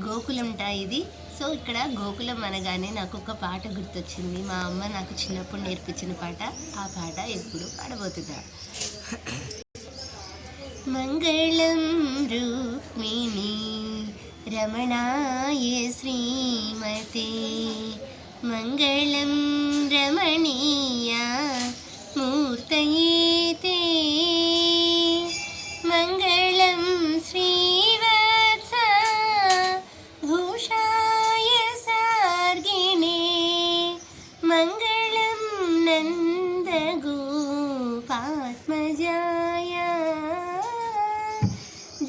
గోకులంట ఇది. సో ఇక్కడ గోకులం అనగానే నాకు ఒక పాట గుర్తొచ్చింది. మా అమ్మ నాకు చిన్నప్పుడు నేర్పించిన పాట. ఆ పాట ఎప్పుడు పాడబోతున్నా. మంగళం రుక్మిణి రమణాయ శ్రీమతే, మంగళం రమణీయ మూర్తయే, మంగళం శ్రీవత్స భూషాయ సార్గిణే, మంగళం నందగోపాత్మజాయ,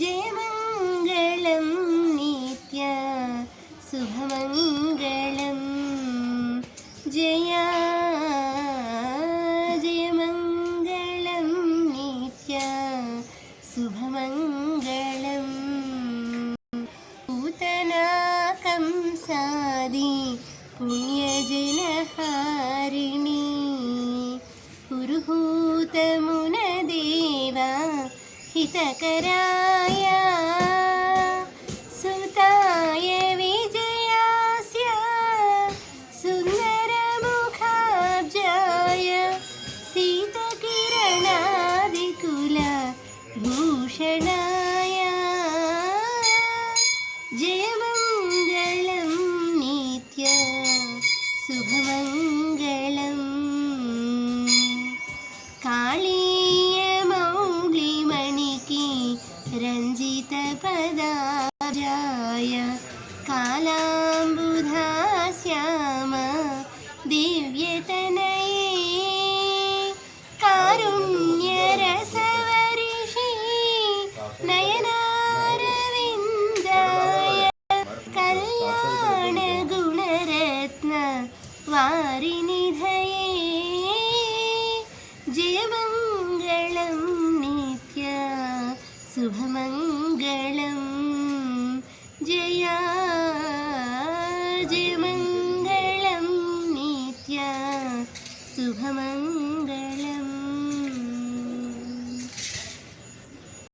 జయమంగళం నిత్య శుభమంగళం, జయమంగళం నిత్య శుభమంగళం. పూతనాకం సాది పుణ్యజనహారిణి, పురుహూతమునదేవా హితకరాయ, సుతాయ విజయాస్య సుందరముఖాబ్జాయ, శీతకిరణాదికుల భూషణాయ, జయమంగళం నిత్య శుభమంగళం. కాళీయ మౌళిమణికి రంజిత పదాబ్జాయ, కాలాంబుధాశ్యామ దివ్యతనయే, కారుణ్యరసవరిషి నయనారవిందాయ, కళ్యాణ గుణరత్న వారినిధయే, జయమంగళం నిత్య శుభమంగళం, జయమంగళం నిత్య శుభమంగళం.